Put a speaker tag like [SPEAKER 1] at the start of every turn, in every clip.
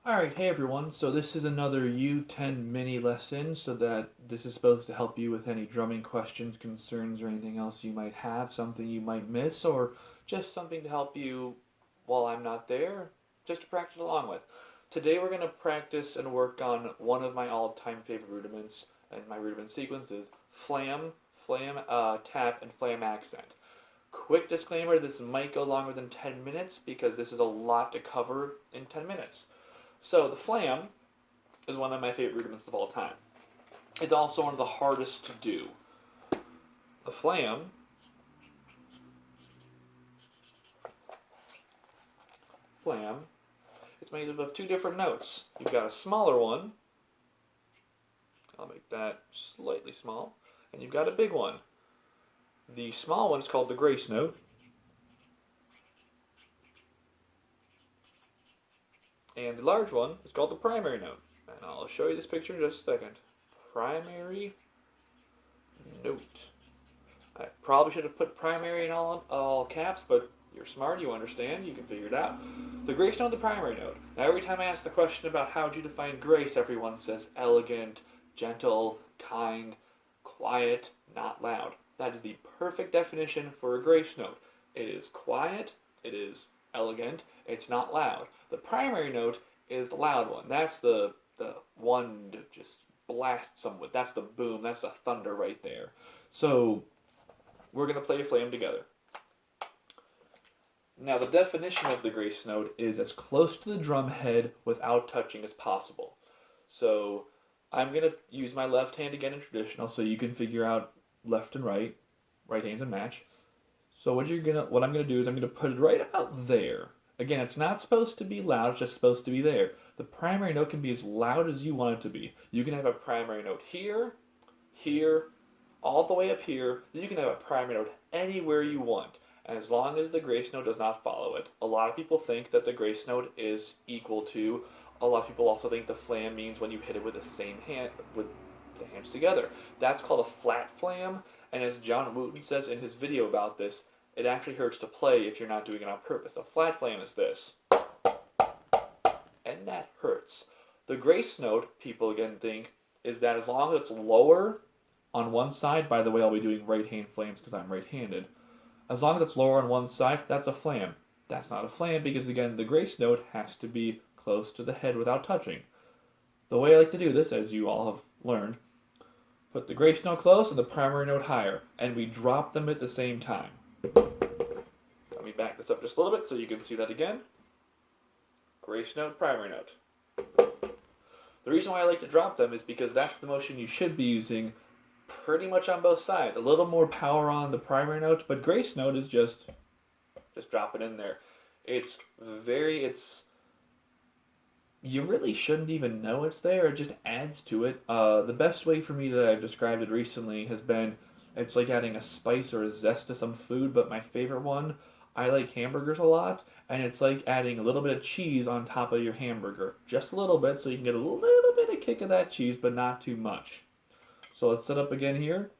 [SPEAKER 1] Alright, hey everyone. So this is another U10 mini lesson, so that this is supposed to help you with any drumming questions, concerns, or anything else you might have, something you might miss, or just something to help you while I'm not there, just to practice along with. Today we're going to practice and work on one of my all-time favorite rudiments, and my rudiment sequence is Flam Tap, and Flam Accent. Quick disclaimer, this might go longer than 10 minutes because this is a lot to cover in 10 minutes. So the flam is one of my favorite rudiments of all time. It's also one of the hardest to do. The flam, it's made up of two different notes. You've got a smaller one, I'll make that slightly small, and you've got a big one. The small one is called the grace note, and the large one is called the primary note. And I'll show you this picture in just a second. Primary note. I probably should have put primary in all caps, but you're smart, you understand, you can figure it out. The grace note, the primary note. Now every time I ask the question about how do you define grace, everyone says elegant, gentle, kind, quiet, not loud. That is the perfect definition for a grace note. It is quiet, it is elegant, it's not loud. The primary note is the loud one. That's the one to just blast someone with. That's the boom, that's the thunder right there. So we're going to play a flam together. Now the definition of the grace note is as close to the drum head without touching as possible. So I'm going to use my left hand again in traditional so you can figure out left and right hands and match. So what I'm going to do is I'm going to put it right about there. Again, it's not supposed to be loud, it's just supposed to be there. The primary note can be as loud as you want it to be. You can have a primary note here, here, all the way up here. You can have a primary note anywhere you want, and as long as the grace note does not follow it. A lot of people think that the grace note is equal to, a lot of people also think the flam means when you hit it with the same hand, with the hands together. That's called a flat flam, and as John Wooten says in his video about this, it actually hurts to play if you're not doing it on purpose. A flat flam is this, and that hurts. The grace note, people again think, is that as long as it's lower on one side, by the way, I'll be doing right hand flams because I'm right-handed. As long as it's lower on one side, that's a flam. That's not a flam because, again, the grace note has to be close to the head without touching. The way I like to do this, as you all have learned, put the grace note close and the primary note higher, and we drop them at the same time. Let me back this up just a little bit so you can see that again. Grace note, primary note. The reason why I like to drop them is because that's the motion you should be using pretty much on both sides. A little more power on the primary note, but grace note is just drop it in there. You really shouldn't even know it's there. It just adds to it. The best way for me that I've described it recently has been, it's like adding a spice or a zest to some food, but my favorite one, I like hamburgers a lot, and it's like adding a little bit of cheese on top of your hamburger. Just a little bit, so you can get a little bit of kick of that cheese, but not too much. So let's set up again here,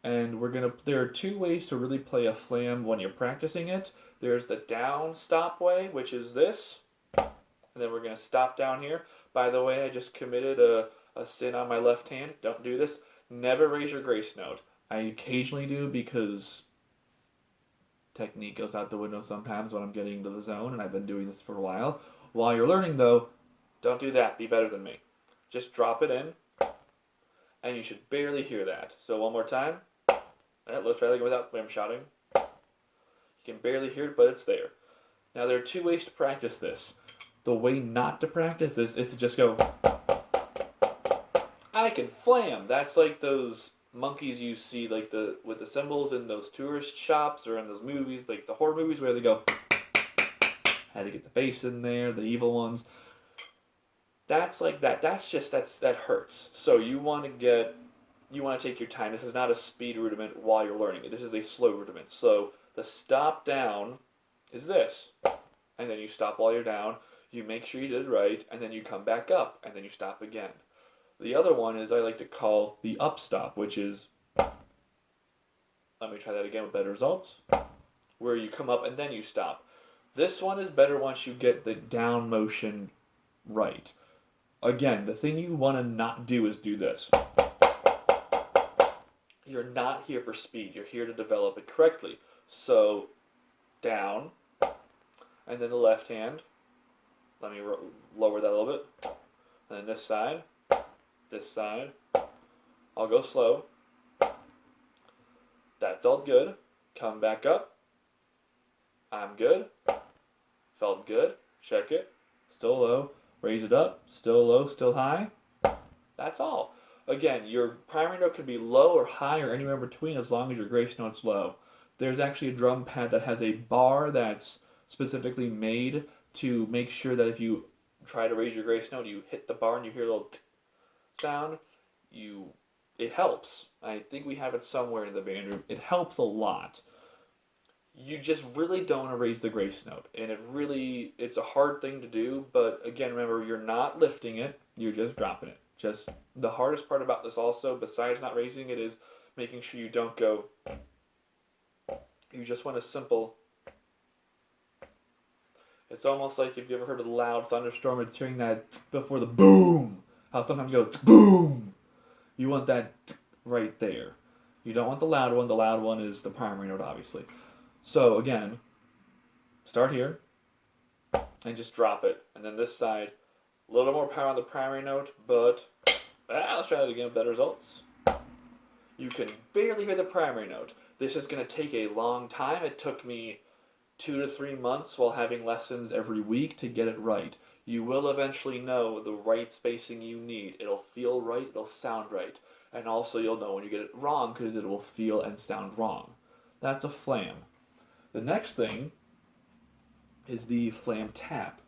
[SPEAKER 1] and there are two ways to really play a flam when you're practicing it. There's the down stop way, which is this, and then we're gonna stop down here. By the way, I just committed a sin on my left hand. Don't do this. Never raise your grace note. I occasionally do because technique goes out the window sometimes when I'm getting into the zone, and I've been doing this for a while. While you're learning, though, don't do that. Be better than me. Just drop it in, and you should barely hear that. So one more time. Alright, let's try that again without flam shouting. You can barely hear it, but it's there. Now, there are two ways to practice this. The way not to practice this is to just go, I can flam. That's like those monkeys you see like with the cymbals in those tourist shops or in those movies, like the horror movies where they go, had to get the bass in there, the evil ones. That's like that. That hurts. So you want to take your time. This is not a speed rudiment while you're learning it. This is a slow rudiment. So the stop down is this, and then you stop while you're down. You make sure you did it right, and then you come back up, and then you stop again. The other one is I like to call the up stop, which is, let me try that again with better results, where you come up and then you stop. This one is better once you get the down motion right. Again, the thing you want to not do is do this. You're not here for speed. You're here to develop it correctly. So, down, and then the left hand. Let me lower that a little bit. And then this side. I'll go slow. That felt good. Come back up. I'm good. Felt good. Check it. Still low. Raise it up. Still low. Still high. That's all. Again, your primary note can be low or high or anywhere in between as long as your grace note's low. There's actually a drum pad that has a bar that's specifically made to make sure that if you try to raise your grace note, you hit the bar and you hear a little sound, it helps. I think we have it somewhere in the band room. It helps a lot. You just really don't want to raise the grace note, and it's a hard thing to do, but again, remember, you're not lifting it, you're just dropping it. Just the hardest part about this also, besides not raising it, is making sure you don't go, you just want a simple, it's almost like if you ever heard a loud thunderstorm, it's hearing that before the boom, how sometimes you go boom. You want that right there. You don't want the loud one. The loud one is the primary note, obviously. So again, start here and just drop it. And then this side, a little more power on the primary note, but let's try that again, better results. You can barely hear the primary note. This is going to take a long time. It took me 2 to 3 months while having lessons every week to get it right. You will eventually know the right spacing you need. It'll feel right, it'll sound right. And also you'll know when you get it wrong because it will feel and sound wrong. That's a flam. The next thing is the Flam Tap.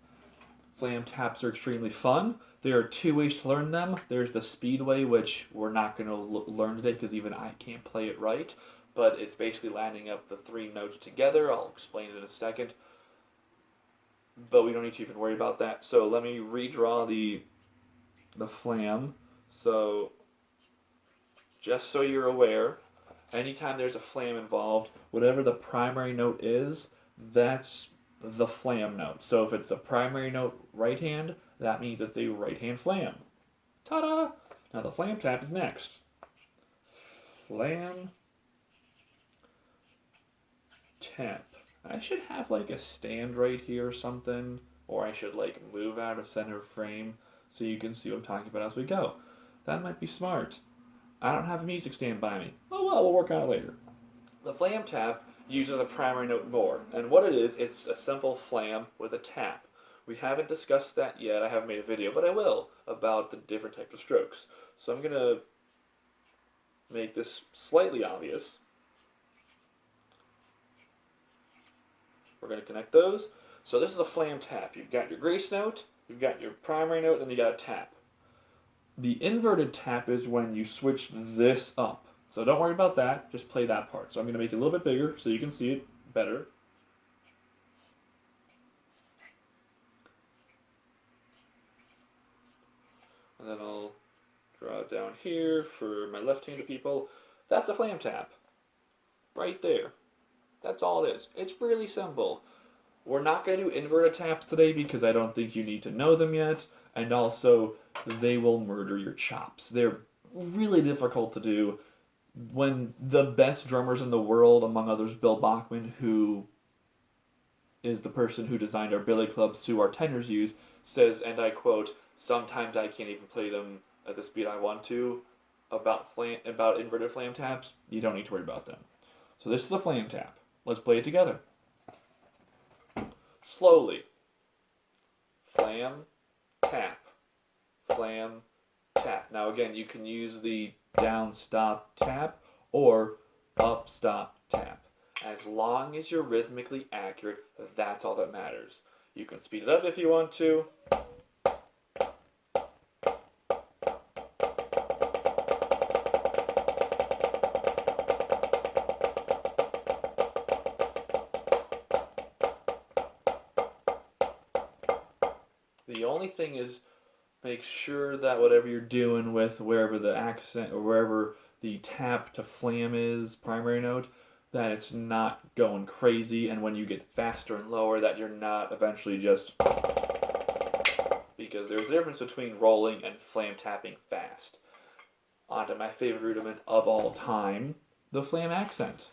[SPEAKER 1] Flam Taps are extremely fun. There are 2 ways to learn them. There's the speed way, which we're not going to learn today because even I can't play it right. But it's basically lining up the 3 notes together. I'll explain it in a second. But we don't need to even worry about that. So let me redraw the flam. So just so you're aware, anytime there's a flam involved, whatever the primary note is, that's the flam note. So if it's a primary note right hand, that means it's a right hand flam. Ta-da! Now the Flam Tap is next. Flam Tap. I should have like a stand right here or something, or I should like move out of center frame so you can see what I'm talking about as we go. That might be smart. I don't have a music stand by me. Oh well, we'll work on it later. The Flam Tap uses a primary note more, and what it is, it's a simple flam with a tap. We haven't discussed that yet. I haven't made a video, but I will, about the different types of strokes. So I'm going to make this slightly obvious. We're going to connect those. So this is a Flam Tap. You've got your grace note, you've got your primary note, and you got a tap. The inverted tap is when you switch this up. So don't worry about that, just play that part. So I'm going to make it a little bit bigger so you can see it better. And then I'll draw it down here for my left-handed people. That's a Flam Tap. Right there. That's all it is. It's really simple. We're not going to do inverted taps today because I don't think you need to know them yet. And also, they will murder your chops. They're really difficult to do. When the best drummers in the world, among others Bill Bachman, who is the person who designed our billy clubs who our tenors use, says, and I quote, "Sometimes I can't even play them at the speed I want to." About inverted Flam Taps, you don't need to worry about them. So this is the Flam Tap. Let's play it together. Slowly. Flam, tap. Flam, tap. Now again, you can use the down, stop, tap, or up, stop, tap. As long as you're rhythmically accurate, that's all that matters. You can speed it up if you want to. The only thing is, make sure that whatever you're doing with wherever the accent or wherever the tap to flam is, primary note, that it's not going crazy, and when you get faster and lower that you're not eventually just, because because there's a difference between rolling and flam tapping fast. On to my favorite rudiment of all time, the Flam Accent.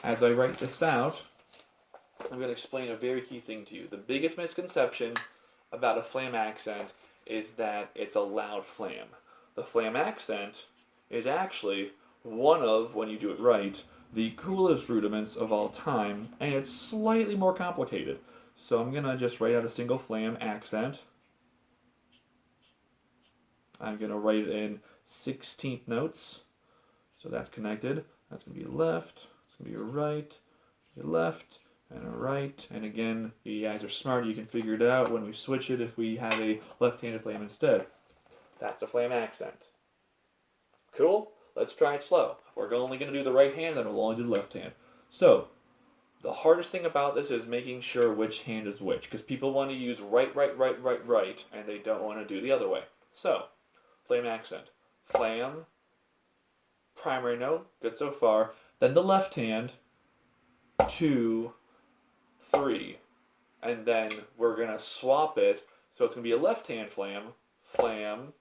[SPEAKER 1] As I write this out, I'm going to explain a very key thing to you. The biggest misconception about a Flam Accent is that it's a loud flam. The Flam Accent is actually one of, when you do it right, the coolest rudiments of all time, and it's slightly more complicated. So I'm going to just write out a single Flam Accent. I'm going to write it in 16th notes. So that's connected. That's going to be left, it's going to be a right, a left, and a right. And again, you guys are smart, you can figure it out when we switch it if we have a left-handed flam instead. That's a Flam Accent. Cool? Let's try it slow. We're only going to do the right hand, then we'll only do the left hand. So, the hardest thing about this is making sure which hand is which, because people want to use right, and they don't want to do the other way. So, Flam Accent. Flam, primary note, good so far. Then the left hand, 2, 3. And then we're going to swap it, so it's going to be a left hand flam, flam,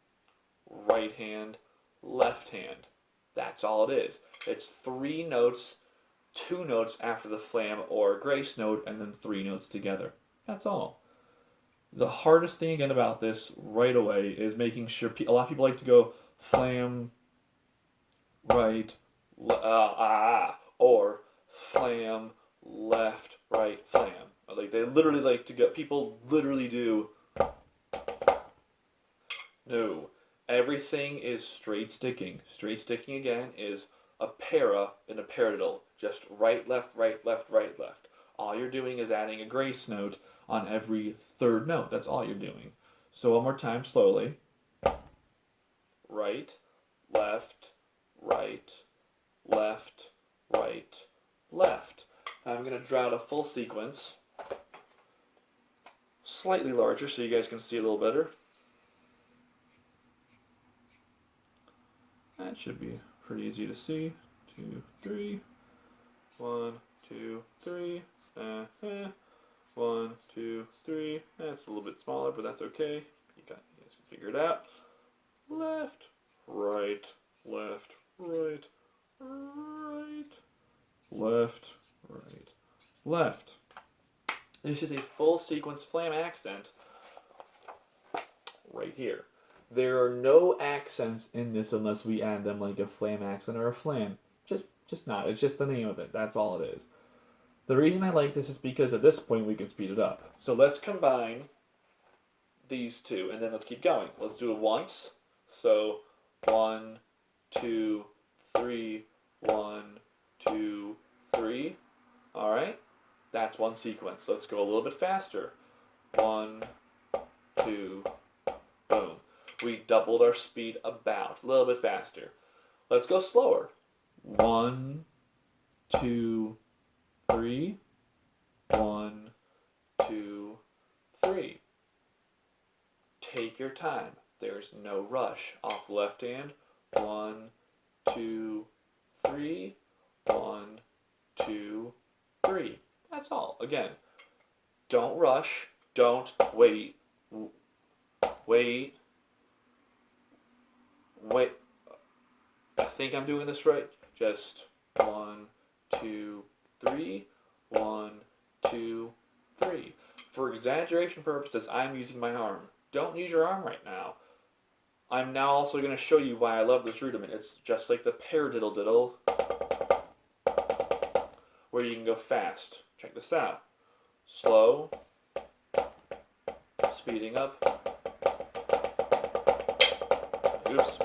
[SPEAKER 1] right hand, left hand. That's all it is. It's 3 notes, 2 notes after the flam or grace note, and then 3 notes together. That's all. The hardest thing again about this right away is making sure, a lot of people like to go flam, right, or flam, left, right, flam. Like they literally like to go, people literally do, no. Everything is straight sticking. Straight sticking again is a para in a paradiddle. Just right, left, right, left, right, left. All you're doing is adding a grace note on every 3rd note. That's all you're doing. So one more time slowly. Right, left, right, left, right, left. Now I'm going to draw out a full sequence. Slightly larger so you guys can see a little better. That should be pretty easy to see. 2, 3. 1, 2, 3. 1, 2, 3. That's a little bit smaller, but that's okay. You guys can figure it out. Left, right, left, right, right, left, right, left. This is a full sequence Flam Accent right here. There are no accents in this unless we add them like a Flam Accent or a flam. Just not. It's just the name of it. That's all it is. The reason I like this is because at this point we can speed it up. So let's combine these two and then let's keep going. Let's do it once. So 1, 2, 3, 1, 2, 3. Alright? That's one sequence. Let's go a little bit faster. 1, 2, boom. We doubled our speed about, a little bit faster. Let's go slower. 1, 2, 3. 1, 2, 3. Take your time. There's no rush. Off the left hand. 1, 2, 3. 1, 2, 3. That's all. Again, don't rush. Don't wait. Wait. Wait. I think I'm doing this right. Just 1, 2, 3. 1, 2, 3. For exaggeration purposes, I'm using my arm. Don't use your arm right now. I'm now also going to show you why I love this rudiment. It's just like the paradiddle diddle, where you can go fast. Check this out. Slow, speeding up. Oops.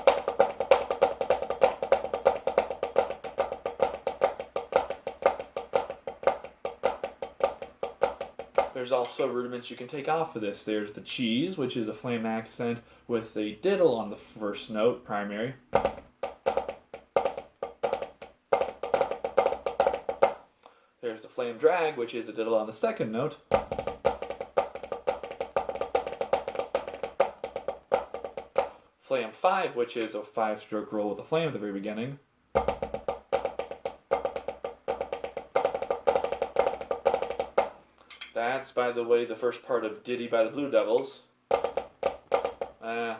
[SPEAKER 1] There's also rudiments you can take off of this. There's the cheese, which is a Flam Accent with a diddle on the first note, primary. There's the Flam Drag, which is a diddle on the second note. Flam 5, which is a 5-stroke roll with a flam at the very beginning. That's, by the way, the first part of Diddy by the Blue Devils. Uh,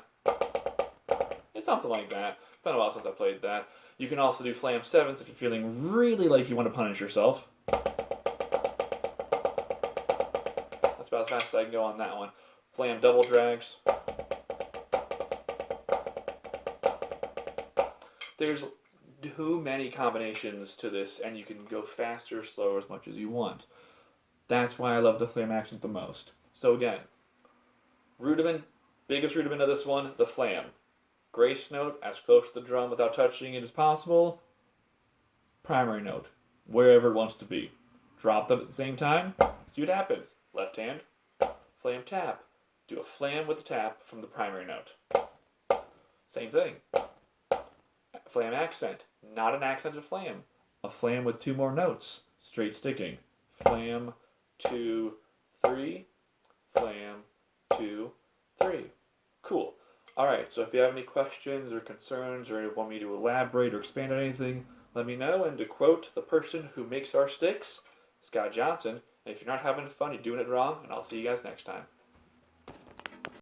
[SPEAKER 1] it's something like that. It's been a while since I played that. You can also do Flam 7s if you're feeling really like you want to punish yourself. That's about as fast as I can go on that one. Flam double drags. There's too many combinations to this, and you can go faster or slower as much as you want. That's why I love the Flam Accent the most. So again, rudiment, biggest rudiment of this one, the Flam. Grace note, as close to the drum without touching it as possible. Primary note, wherever it wants to be. Drop them at the same time, see what happens. Left hand, Flam Tap. Do a flam with a tap from the primary note. Same thing. Flam Accent, not an accented flam. A flam with 2 more notes, straight sticking. Flam, 2, 3, flam, 2, 3. Cool. Alright, so if you have any questions or concerns or want me to elaborate or expand on anything, let me know. And to quote the person who makes our sticks, Scott Johnson, if you're not having fun, you're doing it wrong, and I'll see you guys next time.